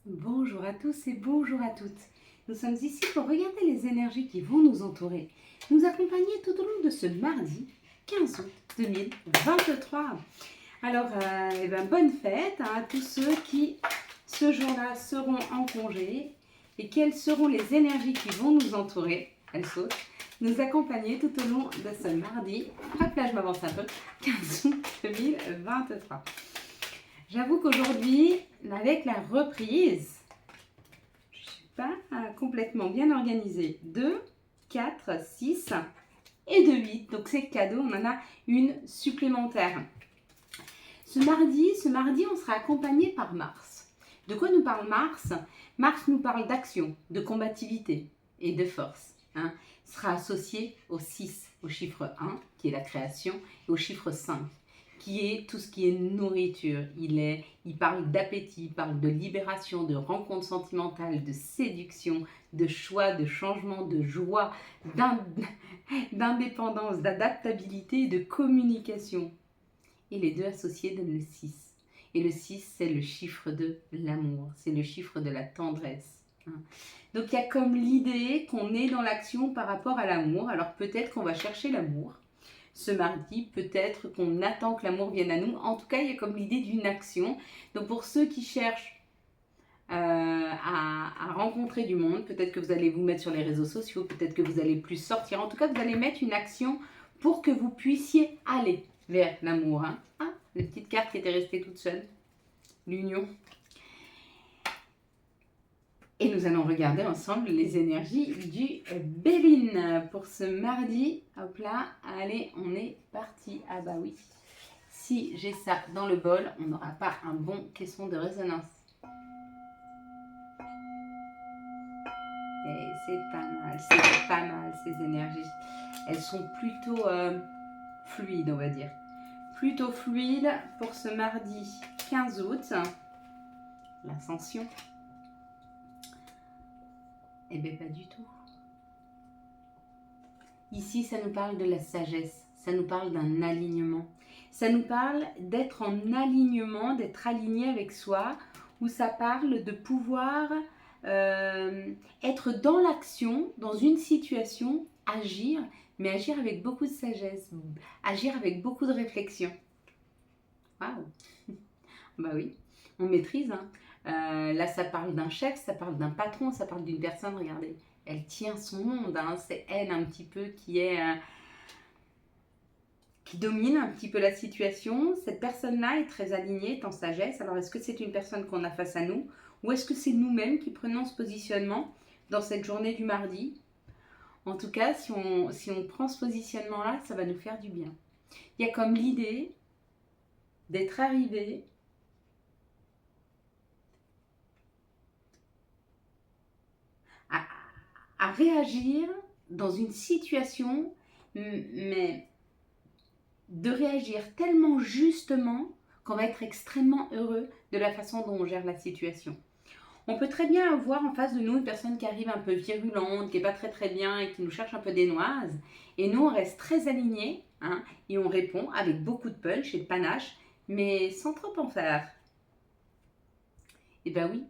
Bonjour à tous et bonjour à toutes. Nous sommes ici pour regarder les énergies qui vont nous entourer, nous accompagner tout au long de ce mardi 15 août 2023. Alors, bonne fête à tous ceux qui, ce jour-là, seront en congé. Et quelles seront les énergies qui vont nous entourer, elles sautent, nous accompagner tout au long de ce mardi, hop là je m'avance un peu, 15 août 2023. J'avoue qu'aujourd'hui, avec la reprise, je ne suis pas complètement bien organisée. 2, 4, 6 et 2, 8. Donc c'est cadeau, on en a une supplémentaire. Ce mardi, on sera accompagné par Mars. De quoi nous parle Mars? Mars nous parle d'action, de combativité et de force. Sera associé au 6, au chiffre 1, qui est la création, et au chiffre 5, qui est tout ce qui est nourriture. Il parle d'appétit, il parle de libération, de rencontre sentimentale, de séduction, de choix, de changement, de joie, d'indépendance, d'adaptabilité et de communication. Et les deux associés donnent le 6. Et le 6, c'est le chiffre de l'amour, c'est le chiffre de la tendresse. Donc il y a comme l'idée qu'on est dans l'action par rapport à l'amour. Alors peut-être qu'on va chercher l'amour ce mardi, peut-être qu'on attend que l'amour vienne à nous. En tout cas, il y a comme l'idée d'une action. Donc pour ceux qui cherchent à rencontrer du monde, peut-être que vous allez vous mettre sur les réseaux sociaux, peut-être que vous allez plus sortir. En tout cas, vous allez mettre une action pour que vous puissiez aller vers l'amour. Ah, la petite carte qui était restée toute seule. L'union. Et nous allons regarder ensemble les énergies du Béline pour ce mardi. Hop là, allez, on est parti. Ah bah oui, si j'ai ça dans le bol, on n'aura pas un bon caisson de résonance. Et c'est pas mal ces énergies. Elles sont plutôt fluides, on va dire. Plutôt fluides pour ce mardi 15 août. L'ascension. Eh bien, pas du tout. Ici, ça nous parle de la sagesse, ça nous parle d'un alignement. Ça nous parle d'être en alignement, d'être aligné avec soi, où ça parle de pouvoir être dans l'action, dans une situation, agir, mais agir avec beaucoup de sagesse, agir avec beaucoup de réflexion. Waouh. Bah oui, on maîtrise. Là, ça parle d'un chef, ça parle d'un patron, ça parle d'une personne, regardez, elle tient son monde, c'est elle un petit peu qui domine un petit peu la situation. Cette personne-là est très alignée, est en sagesse. Alors, est-ce que c'est une personne qu'on a face à nous ou est-ce que c'est nous-mêmes qui prenons ce positionnement dans cette journée du mardi? En tout cas, si on prend ce positionnement-là, ça va nous faire du bien. Il y a comme l'idée d'être arrivé à réagir dans une situation, mais de réagir tellement justement qu'on va être extrêmement heureux de la façon dont on gère la situation. On peut très bien avoir en face de nous une personne qui arrive un peu virulente, qui n'est pas très bien et qui nous cherche un peu des noises. Et nous, on reste très alignés et on répond avec beaucoup de punch et de panache, mais sans trop en faire. Et ben oui,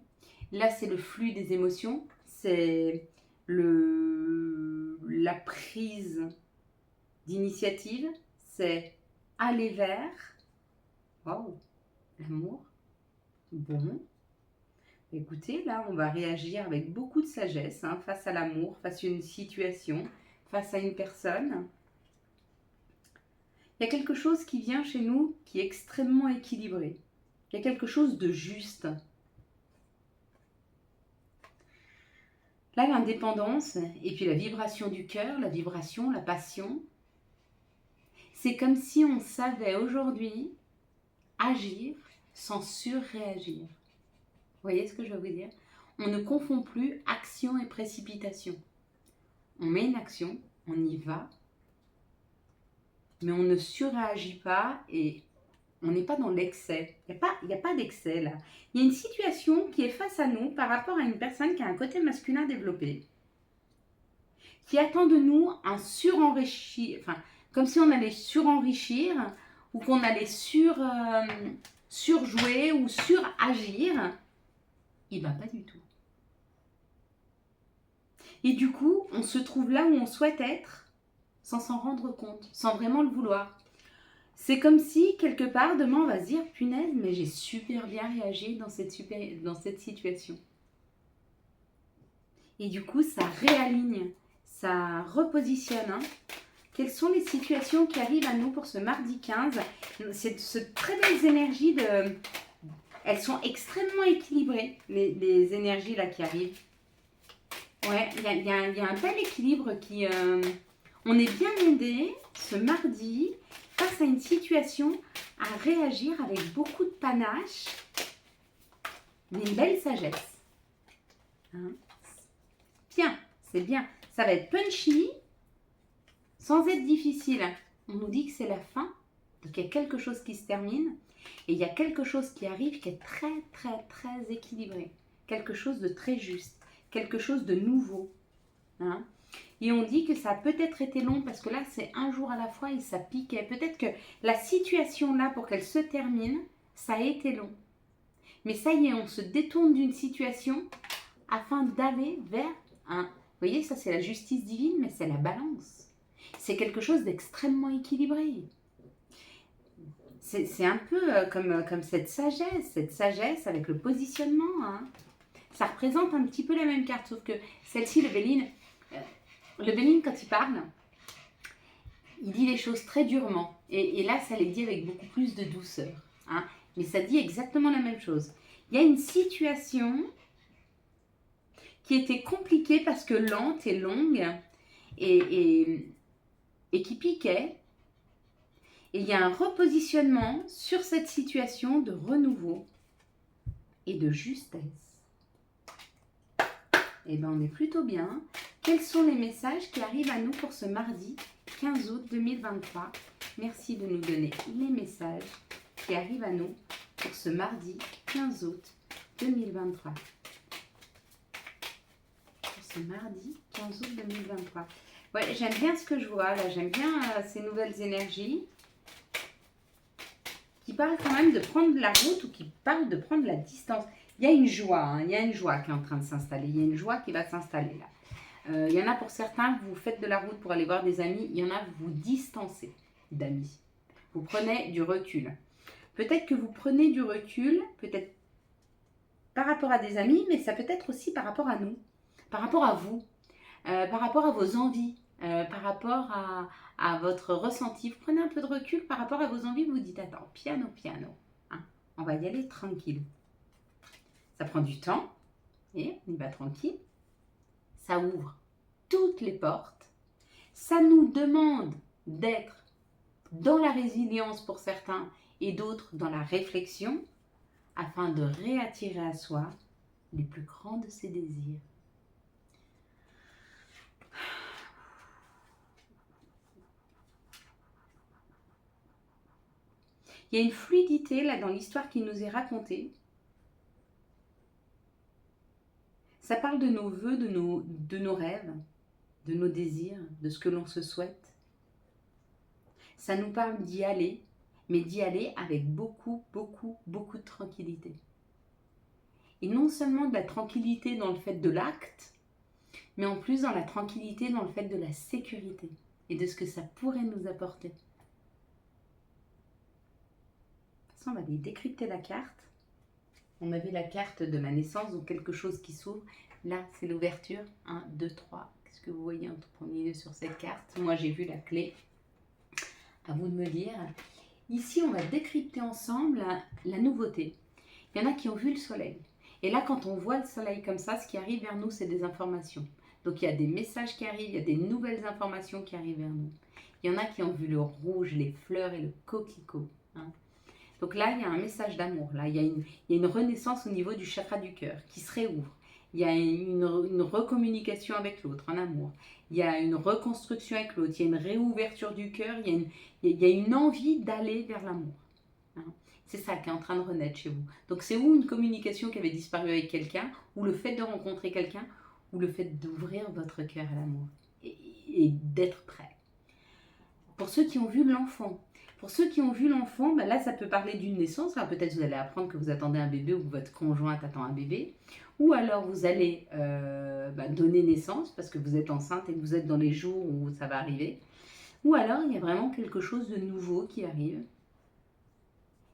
là c'est le flux des émotions, c'est la prise d'initiative, c'est aller vers, waouh, l'amour. Bon, écoutez, là on va réagir avec beaucoup de sagesse face à l'amour, face à une situation, face à une personne. Il y a quelque chose qui vient chez nous qui est extrêmement équilibré. Il y a quelque chose de juste. Là, l'indépendance et puis la vibration du cœur, la vibration, la passion, c'est comme si on savait aujourd'hui agir sans surréagir. Vous voyez ce que je veux vous dire? On ne confond plus action et précipitation. On met une action, on y va, mais on ne surréagit pas et on n'est pas dans l'excès. Il n'y a pas d'excès là. Il y a une situation qui est face à nous par rapport à une personne qui a un côté masculin développé, qui attend de nous un surenrichir, enfin, comme si on allait surenrichir ou qu'on allait surjouer ou suragir. il ne va pas du tout. Et du coup, on se trouve là où on souhaite être sans s'en rendre compte, sans vraiment le vouloir. C'est comme si, quelque part, demain, on va se dire, punaise, mais j'ai super bien réagi dans cette situation. Et du coup, ça réaligne, ça repositionne. Hein. Quelles sont les situations qui arrivent à nous pour ce mardi 15 ? C'est ce très belles énergies de... Elles sont extrêmement équilibrées, les énergies là qui arrivent. Ouais, il y a un bel équilibre qui... on est bien aidé ce mardi face à une situation à réagir avec beaucoup de panache, mais une belle sagesse. Hein, bien, c'est bien. Ça va être punchy, sans être difficile. On nous dit que c'est la fin, donc il y a quelque chose qui se termine, et il y a quelque chose qui arrive qui est très, très, très équilibré. Quelque chose de très juste, quelque chose de nouveau. Hein. Et on dit que ça a peut-être été long parce que là, c'est un jour à la fois et ça piquait. Peut-être que la situation là, pour qu'elle se termine, ça a été long. Mais ça y est, on se détourne d'une situation afin d'aller vers un... Vous voyez, ça c'est la justice divine, mais c'est la balance. C'est quelque chose d'extrêmement équilibré. C'est un peu comme cette sagesse avec le positionnement. Hein. Ça représente un petit peu la même carte, sauf que celle-ci, le Béline, quand il parle, il dit les choses très durement. Et là, ça les dit avec beaucoup plus de douceur. Hein. Mais ça dit exactement la même chose. Il y a une situation qui était compliquée parce que lente et longue et qui piquait. Et il y a un repositionnement sur cette situation de renouveau et de justesse. Eh bien, on est plutôt bien. Quels sont les messages qui arrivent à nous pour ce mardi 15 août 2023 ? Merci de nous donner les messages qui arrivent à nous pour ce mardi 15 août 2023. Pour ce mardi 15 août 2023. Ouais, j'aime bien ce que je vois là. J'aime bien ces nouvelles énergies qui parlent quand même de prendre la route ou qui parlent de prendre la distance. Il y a une joie, hein, il y a une joie qui est en train de s'installer. Il y a une joie qui va s'installer là. Il y en a pour certains, vous faites de la route pour aller voir des amis. Il y en a, vous vous distancez d'amis. Vous prenez du recul. Peut-être que vous prenez du recul, peut-être par rapport à des amis, mais ça peut être aussi par rapport à nous, par rapport à vous, par rapport à vos envies, par rapport à votre ressenti. Vous prenez un peu de recul par rapport à vos envies, vous vous dites, attends, piano, hein, on va y aller tranquille. Ça prend du temps, et on y va tranquille. Ça ouvre toutes les portes. Ça nous demande d'être dans la résilience pour certains et d'autres dans la réflexion afin de réattirer à soi les plus grands de ses désirs. Il y a une fluidité là dans l'histoire qui nous est racontée. Ça parle de nos vœux, de nos rêves, de nos désirs, de ce que l'on se souhaite. Ça nous parle d'y aller, mais d'y aller avec beaucoup, beaucoup, beaucoup de tranquillité. Et non seulement de la tranquillité dans le fait de l'acte, mais en plus dans la tranquillité dans le fait de la sécurité et de ce que ça pourrait nous apporter. De toute façon, on va aller décrypter la carte. On avait la carte de ma naissance, donc quelque chose qui s'ouvre. Là, c'est l'ouverture. 1, 2, 3. Qu'est-ce que vous voyez en tout premier lieu sur cette carte ? Moi, j'ai vu la clé. À vous de me dire. Ici, on va décrypter ensemble la nouveauté. Il y en a qui ont vu le soleil. Et là, quand on voit le soleil comme ça, ce qui arrive vers nous, c'est des informations. Donc, il y a des messages qui arrivent, il y a des nouvelles informations qui arrivent vers nous. Il y en a qui ont vu le rouge, les fleurs et le coquelicot. Hein. Donc là, il y a un message d'amour. Là, il y a une renaissance au niveau du chakra du cœur qui se réouvre. Il y a une recommunication avec l'autre, en amour. Il y a une reconstruction avec l'autre. Il y a une réouverture du cœur. Il y a une envie d'aller vers l'amour. Hein. C'est ça qui est en train de renaître chez vous. Donc c'est ou une communication qui avait disparu avec quelqu'un, ou le fait de rencontrer quelqu'un, ou le fait d'ouvrir votre cœur à l'amour et d'être prêt. Pour ceux qui ont vu l'enfant, Pour ceux qui ont vu l'enfant, là ça peut parler d'une naissance. Alors peut-être vous allez apprendre que vous attendez un bébé ou que votre conjointe attend un bébé. Ou alors vous allez donner naissance parce que vous êtes enceinte et que vous êtes dans les jours où ça va arriver. Ou alors il y a vraiment quelque chose de nouveau qui arrive.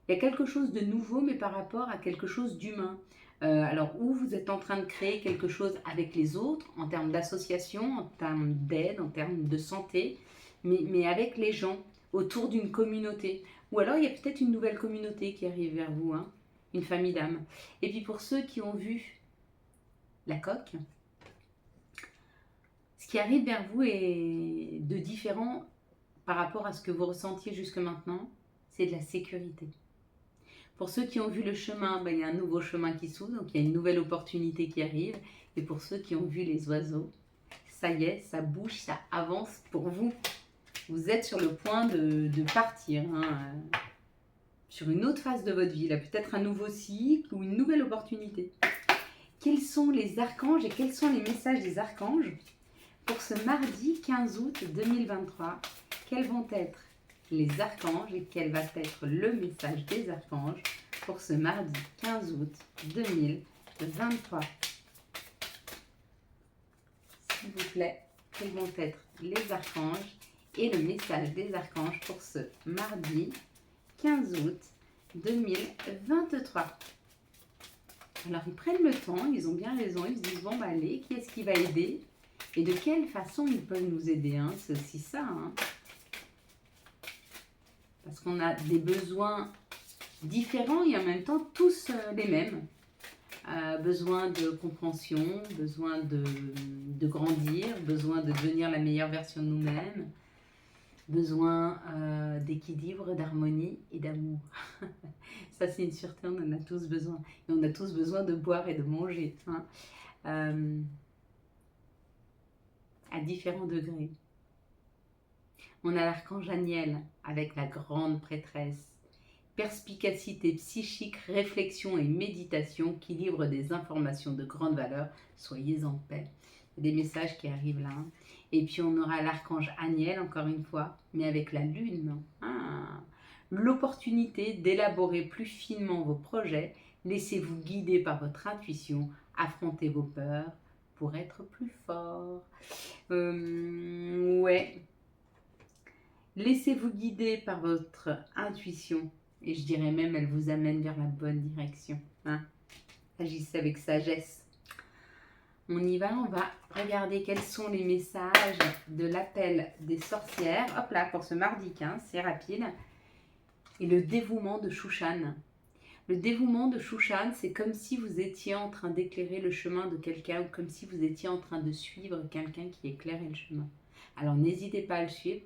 Il y a quelque chose de nouveau mais par rapport à quelque chose d'humain. Alors où vous êtes en train de créer quelque chose avec les autres en termes d'association, en termes d'aide, en termes de santé, mais avec les gens autour d'une communauté. Ou alors il y a peut-être une nouvelle communauté qui arrive vers vous, hein, une famille d'âmes. Et puis pour ceux qui ont vu la coque, ce qui arrive vers vous est de différent par rapport à ce que vous ressentiez jusque maintenant, c'est de la sécurité. Pour ceux qui ont vu le chemin, il y a un nouveau chemin qui s'ouvre, donc il y a une nouvelle opportunité qui arrive. Et pour ceux qui ont vu les oiseaux, ça y est, ça bouge, ça avance pour vous. Vous êtes sur le point de partir, hein, sur une autre phase de votre vie, là, peut-être un nouveau cycle ou une nouvelle opportunité. Quels sont les archanges et quels sont les messages des archanges pour ce mardi 15 août 2023? Quels vont être les archanges et quel va être le message des archanges pour ce mardi 15 août 2023? S'il vous plaît, quels vont être les archanges et le message des archanges pour ce mardi 15 août 2023. Alors ils prennent le temps, ils ont bien raison, ils se disent bon allez, qui est-ce qui va aider et de quelle façon ils peuvent nous aider, hein, c'est aussi ça, hein. Parce qu'on a des besoins différents et en même temps tous les mêmes. Besoin de compréhension, besoin de grandir, besoin de devenir la meilleure version de nous-mêmes, besoin d'équilibre, d'harmonie et d'amour. Ça c'est une sûreté, on en a tous besoin. Et on a tous besoin de boire et de manger, hein, à différents degrés. On a l'archange Aniel avec la grande prêtresse. Perspicacité psychique, réflexion et méditation qui livre des informations de grande valeur. Soyez en paix. Il y a des messages qui arrivent là. Hein. Et puis on aura l'archange Aniel, encore une fois, mais avec la lune. Ah. L'opportunité d'élaborer plus finement vos projets. Laissez-vous guider par votre intuition. Affrontez vos peurs pour être plus fort. Ouais. Laissez-vous guider par votre intuition. Et je dirais même, elle vous amène vers la bonne direction. Hein. Agissez avec sagesse. On y va, on va regarder quels sont les messages de l'appel des sorcières. Hop là, pour ce mardi 15, c'est rapide. Et le dévouement de Shushan. Le dévouement de Shushan, c'est comme si vous étiez en train d'éclairer le chemin de quelqu'un ou comme si vous étiez en train de suivre quelqu'un qui éclairait le chemin. Alors n'hésitez pas à le suivre,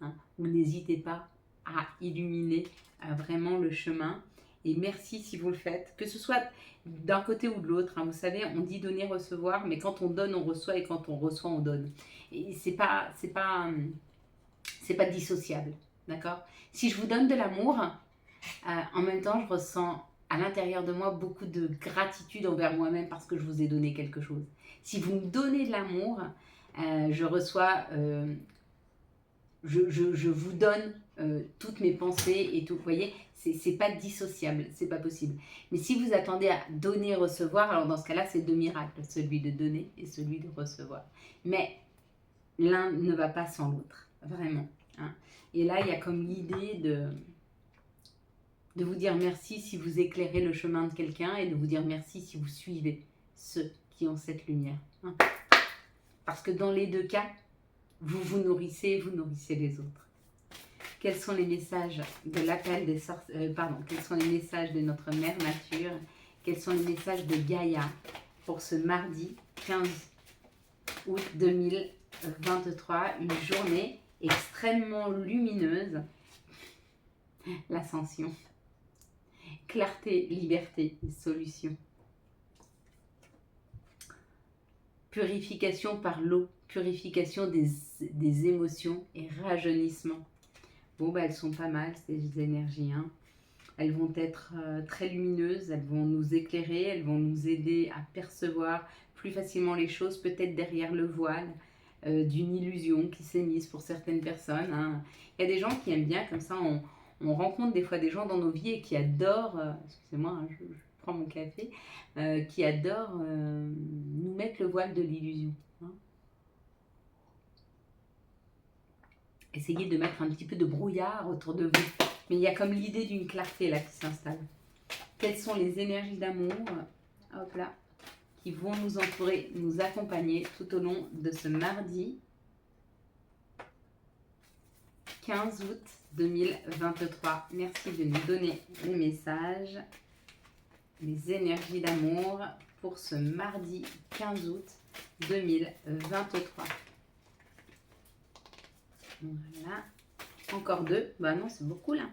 hein, ou n'hésitez pas à illuminer vraiment le chemin. Et merci si vous le faites, que ce soit d'un côté ou de l'autre. Hein. Vous savez, on dit donner, recevoir, mais quand on donne, on reçoit, et quand on reçoit, on donne. Et c'est pas dissociable, d'accord? Si je vous donne de l'amour, en même temps, je ressens à l'intérieur de moi beaucoup de gratitude envers moi-même parce que je vous ai donné quelque chose. Si vous me donnez de l'amour, je reçois, je vous donne toutes mes pensées et tout. Vous voyez, c'est pas dissociable, c'est pas possible. Mais si vous attendez à donner et recevoir, alors dans ce cas-là, c'est deux miracles, celui de donner et celui de recevoir. Mais l'un ne va pas sans l'autre, vraiment. Hein. Et là, il y a comme l'idée de vous dire merci si vous éclairez le chemin de quelqu'un et de vous dire merci si vous suivez ceux qui ont cette lumière. Hein. Parce que dans les deux cas, vous vous nourrissez les autres. Quels sont les messages de l'appel des sorcières, quels sont les messages de notre mère nature? Quels sont les messages de Gaïa pour ce mardi 15 août 2023, une journée extrêmement lumineuse, l'ascension, clarté, liberté et solution. Purification par l'eau, purification des émotions et rajeunissement. Bon, elles sont pas mal, ces énergies. Hein. Elles vont être très lumineuses, elles vont nous éclairer, elles vont nous aider à percevoir plus facilement les choses, peut-être derrière le voile d'une illusion qui s'est mise pour certaines personnes. Hein. Il y a des gens qui aiment bien, comme ça, on rencontre des fois des gens dans nos vies et qui adorent, excusez-moi, hein, je prends mon café, qui adorent nous mettre le voile de l'illusion. Hein. Essayez de mettre un petit peu de brouillard autour de vous. Mais il y a comme l'idée d'une clarté là qui s'installe. Quelles sont les énergies d'amour, hop là, qui vont nous entourer, nous accompagner tout au long de ce mardi 15 août 2023. Merci de nous donner les messages, les énergies d'amour pour ce mardi 15 août 2023. Voilà. Encore 2. Bah non, c'est beaucoup là.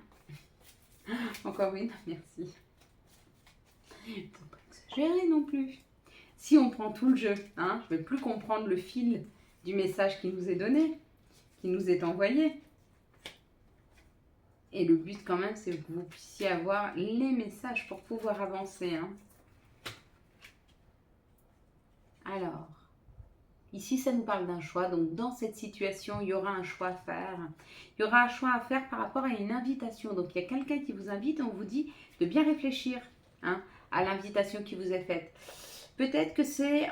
Encore une. Merci. Faut pas exagérer non plus. Si on prend tout le jeu, hein, je ne vais plus comprendre le fil du message qui nous est donné, qui nous est envoyé. Et le but quand même, c'est que vous puissiez avoir les messages pour pouvoir avancer. Hein. Alors, ici, ça nous parle d'un choix. Donc, dans cette situation, il y aura un choix à faire. Il y aura un choix à faire par rapport à une invitation. Donc, il y a quelqu'un qui vous invite, on vous dit de bien réfléchir hein, à l'invitation qui vous est faite. Peut-être que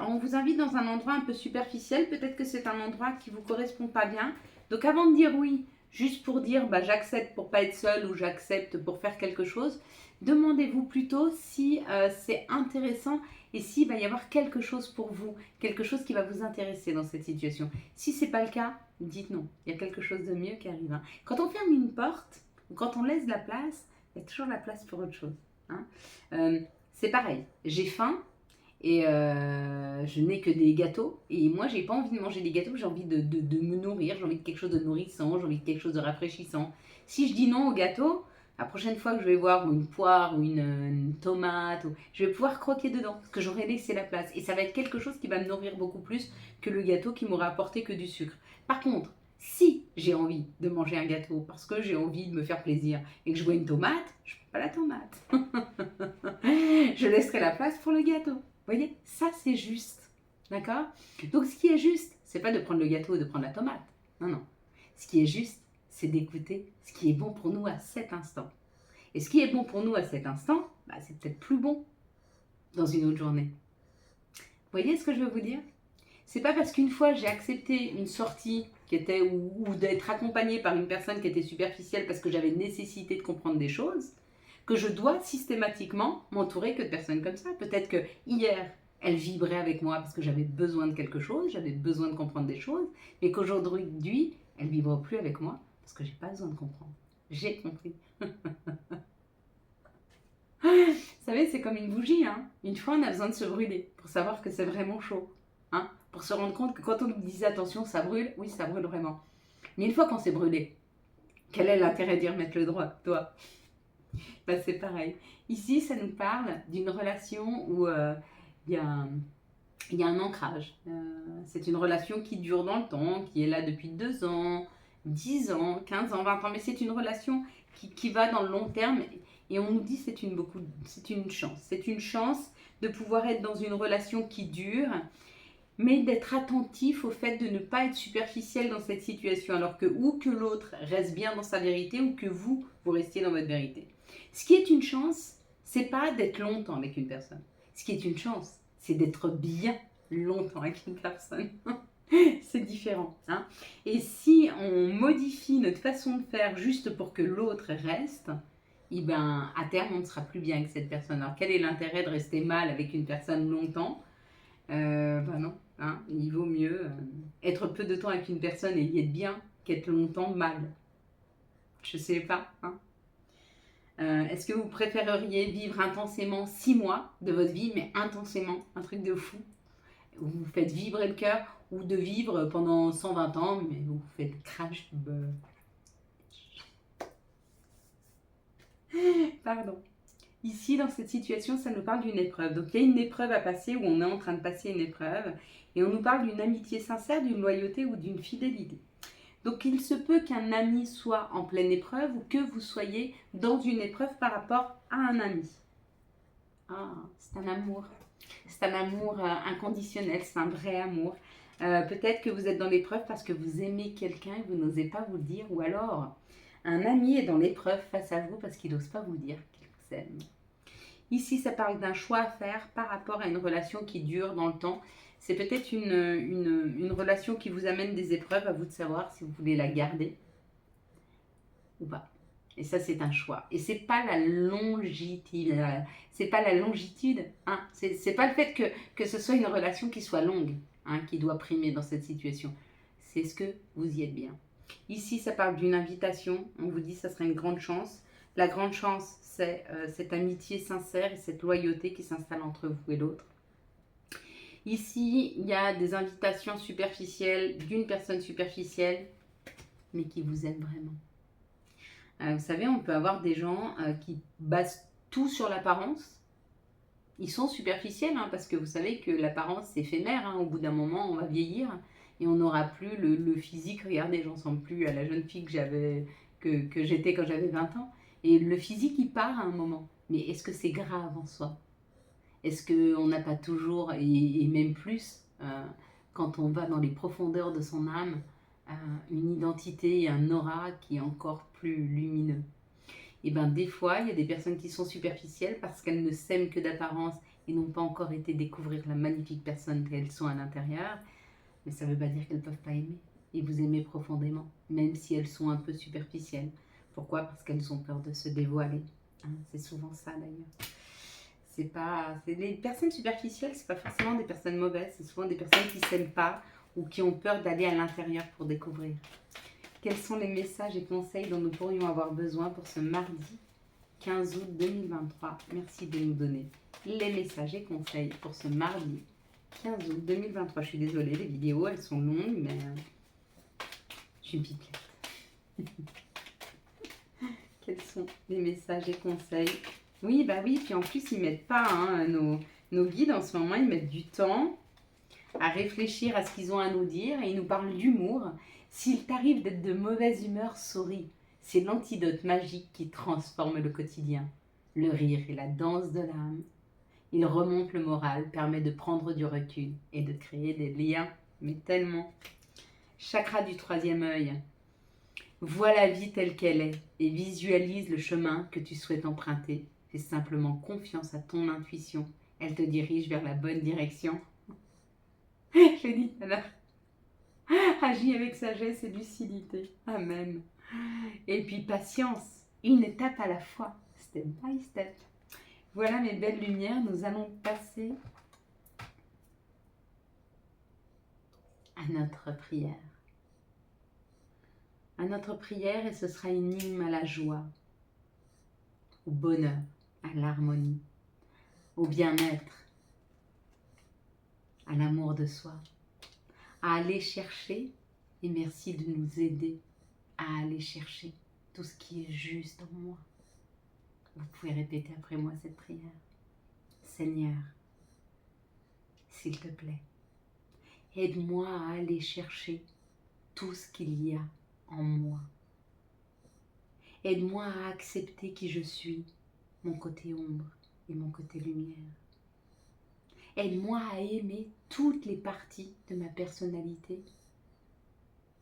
on vous invite dans un endroit un peu superficiel. Peut-être que c'est un endroit qui ne vous correspond pas bien. Donc, avant de dire oui, juste pour dire bah, j'accepte pour pas être seul ou j'accepte pour faire quelque chose, demandez-vous plutôt si c'est intéressant et s'il va y avoir quelque chose pour vous, quelque chose qui va vous intéresser dans cette situation. Si ce n'est pas le cas, dites non. Il y a quelque chose de mieux qui arrive. Hein. Quand on ferme une porte ou quand on laisse de la place, il y a toujours la place pour autre chose. Hein. C'est pareil, j'ai faim. Et je n'ai que des gâteaux. Et moi, j'ai pas envie de manger des gâteaux. J'ai envie de me nourrir. J'ai envie de quelque chose de nourrissant. J'ai envie de quelque chose de rafraîchissant. Si je dis non au gâteau, la prochaine fois que je vais voir une poire ou une tomate, je vais pouvoir croquer dedans. Parce que j'aurai laissé la place. Et ça va être quelque chose qui va me nourrir beaucoup plus que le gâteau qui m'aura apporté que du sucre. Par contre, si j'ai envie de manger un gâteau parce que j'ai envie de me faire plaisir et que je vois une tomate, je ne prends pas la tomate. Je laisserai la place pour le gâteau. Vous voyez, ça c'est juste, d'accord? Donc ce qui est juste, c'est pas de prendre le gâteau ou de prendre la tomate, non, non. Ce qui est juste, c'est d'écouter ce qui est bon pour nous à cet instant. Et ce qui est bon pour nous à cet instant, bah, c'est peut-être plus bon dans une autre journée. Vous voyez ce que je veux vous dire? C'est pas parce qu'une fois j'ai accepté une sortie qui était ou d'être accompagnée par une personne qui était superficielle parce que j'avais nécessité de comprendre des choses, que je dois systématiquement m'entourer que de personnes comme ça. Peut-être que hier, elle vibrait avec moi parce que j'avais besoin de quelque chose, j'avais besoin de comprendre des choses, mais qu'aujourd'hui, elle ne vibre plus avec moi parce que je n'ai pas besoin de comprendre. J'ai compris. Vous savez, c'est comme une bougie. Hein. Une fois, on a besoin de se brûler pour savoir que c'est vraiment chaud. Hein. Pour se rendre compte que quand on nous disait attention, ça brûle, oui, ça brûle vraiment. Mais une fois qu'on s'est brûlé, quel est l'intérêt d'y remettre le doigt? Ben, c'est pareil. Ici, ça nous parle d'une relation où il y a un ancrage. C'est une relation qui dure dans le temps, qui est là depuis 2 ans, 10 ans, 15 ans, 20 ans. Mais c'est une relation qui va dans le long terme. Et on nous dit que c'est une chance. C'est une chance de pouvoir être dans une relation qui dure, mais d'être attentif au fait de ne pas être superficiel dans cette situation. Alors que ou que l'autre reste bien dans sa vérité ou que vous restiez dans votre vérité. Ce qui est une chance, c'est pas d'être longtemps avec une personne. Ce qui est une chance, c'est d'être bien longtemps avec une personne. C'est différent. Hein. Et si on modifie notre façon de faire juste pour que l'autre reste, eh ben, à terme, on ne sera plus bien avec cette personne. Alors, quel est l'intérêt de rester mal avec une personne longtemps? Ben non. Hein. Il vaut mieux être peu de temps avec une personne et y être bien qu'être longtemps mal. Je sais pas. Hein. Est-ce que vous préféreriez vivre intensément 6 mois de votre vie, mais intensément, un truc de fou, où vous faites vibrer le cœur, ou de vivre pendant 120 ans, mais vous faites crash Pardon. Ici, dans cette situation, ça nous parle d'une épreuve. Donc, il y a une épreuve à passer, où on est en train de passer une épreuve, et on nous parle d'une amitié sincère, d'une loyauté ou d'une fidélité. Donc, il se peut qu'un ami soit en pleine épreuve ou que vous soyez dans une épreuve par rapport à un ami. Ah, c'est un amour. C'est un amour inconditionnel, c'est un vrai amour. Peut-être que vous êtes dans l'épreuve parce que vous aimez quelqu'un et vous n'osez pas vous le dire. Ou alors, Un ami est dans l'épreuve face à vous parce qu'il n'ose pas vous dire qu'il vous aime. Ici, ça parle d'un choix à faire par rapport à une relation qui dure dans le temps. C'est peut-être une relation qui vous amène des épreuves, à vous de savoir si vous voulez la garder ou pas. Et ça, c'est un choix. Et c'est pas la longitude, c'est pas la longitude, hein. C'est pas le fait que ce soit une relation qui soit longue, hein, qui doit primer dans cette situation. C'est ce que vous y êtes bien. Ici, ça parle d'une invitation. On vous dit que ça sera une grande chance. La grande chance, c'est cette amitié sincère et cette loyauté qui s'installe entre vous et l'autre. Ici, il y a des invitations superficielles d'une personne superficielle, mais qui vous aime vraiment. Vous savez, on peut avoir des gens qui basent tout sur l'apparence. Ils sont superficiels, hein, parce que vous savez que l'apparence, c'est éphémère. Hein. Au bout d'un moment, on va vieillir et on n'aura plus le physique. Regardez, j'en ressemble plus à la jeune fille que j'étais quand j'avais 20 ans. Et le physique, il part à un moment. Mais est-ce que c'est grave en soi? Est-ce qu'on n'a pas toujours, et même plus, quand on va dans les profondeurs de son âme, une identité et un aura qui est encore plus lumineux? Et bien des fois, il y a des personnes qui sont superficielles parce qu'elles ne s'aiment que d'apparence et n'ont pas encore été découvrir la magnifique personne qu'elles sont à l'intérieur. Mais ça ne veut pas dire qu'elles ne peuvent pas aimer et vous aimer profondément, même si elles sont un peu superficielles. Pourquoi? Parce qu'elles ont peur de se dévoiler. Hein, c'est souvent ça d'ailleurs. Les personnes superficielles, c'est pas forcément des personnes mauvaises, c'est souvent des personnes qui ne s'aiment pas ou qui ont peur d'aller à l'intérieur pour découvrir. Quels sont les messages et conseils dont nous pourrions avoir besoin pour ce mardi 15 août 2023? Merci de nous donner les messages et conseils pour ce mardi 15 août 2023. Je suis désolée, les vidéos, elles sont longues, mais je suis une pipelette. Quels sont les messages et conseils? Oui, bah oui, puis en plus, ils ne mettent pas, hein, nos guides en ce moment, ils mettent du temps à réfléchir à ce qu'ils ont à nous dire et ils nous parlent d'humour. S'il t'arrive d'être de mauvaise humeur, souris. C'est l'antidote magique qui transforme le quotidien. Le rire et la danse de l'âme. Il remonte le moral, permet de prendre du recul et de créer des liens, mais tellement. Chakra du troisième œil. Vois la vie telle qu'elle est et visualise le chemin que tu souhaites emprunter. Fais simplement confiance à ton intuition. Elle te dirige vers la bonne direction. Je l'ai dit tout à l'heure. Agis avec sagesse et lucidité. Amen. Et puis patience, une étape à la fois, step by step. Voilà mes belles lumières, nous allons passer à notre prière. À notre prière, et ce sera une hymne à la joie, au bonheur, à l'harmonie, au bien-être, à l'amour de soi, à aller chercher, et merci de nous aider à aller chercher tout ce qui est juste en moi. Vous pouvez répéter après moi cette prière. Seigneur, s'il te plaît, aide-moi à aller chercher tout ce qu'il y a en moi. Aide-moi à accepter qui je suis, mon côté ombre et mon côté lumière. Aide-moi à aimer toutes les parties de ma personnalité,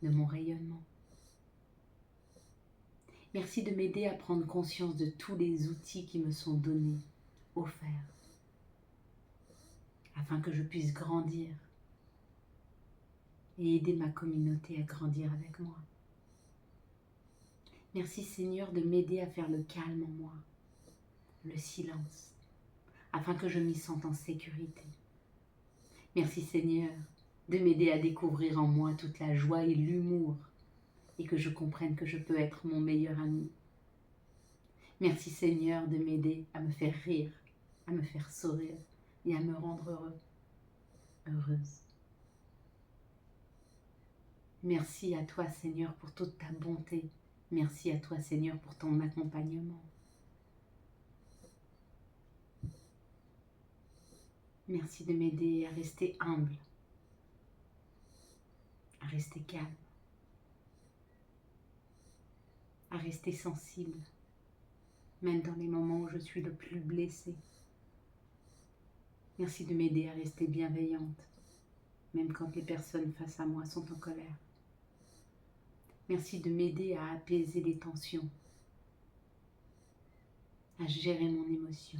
de mon rayonnement. Merci de m'aider à prendre conscience de tous les outils qui me sont donnés, offerts, afin que je puisse grandir et aider ma communauté à grandir avec moi. Merci Seigneur de m'aider à faire le calme en moi, le silence, afin que je m'y sente en sécurité. Merci Seigneur de m'aider à découvrir en moi toute la joie et l'humour et que je comprenne que je peux être mon meilleur ami. Merci Seigneur de m'aider à me faire rire, à me faire sourire et à me rendre heureux, heureuse. Merci à toi Seigneur pour toute ta bonté. Merci à toi Seigneur pour ton accompagnement. Merci de m'aider à rester humble, à rester calme, à rester sensible, même dans les moments où je suis le plus blessée. Merci de m'aider à rester bienveillante, même quand les personnes face à moi sont en colère. Merci de m'aider à apaiser les tensions, à gérer mon émotion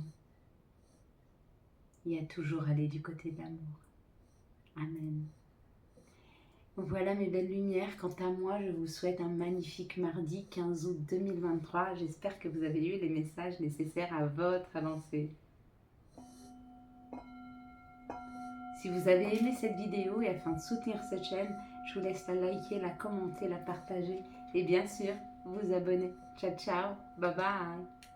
et à toujours aller du côté de l'amour. Amen. Voilà mes belles lumières. Quant à moi, je vous souhaite un magnifique mardi 15 août 2023. J'espère que vous avez eu les messages nécessaires à votre avancée. Si vous avez aimé cette vidéo et afin de soutenir cette chaîne, je vous laisse la liker, la commenter, la partager et bien sûr vous abonner. Ciao ciao, bye bye.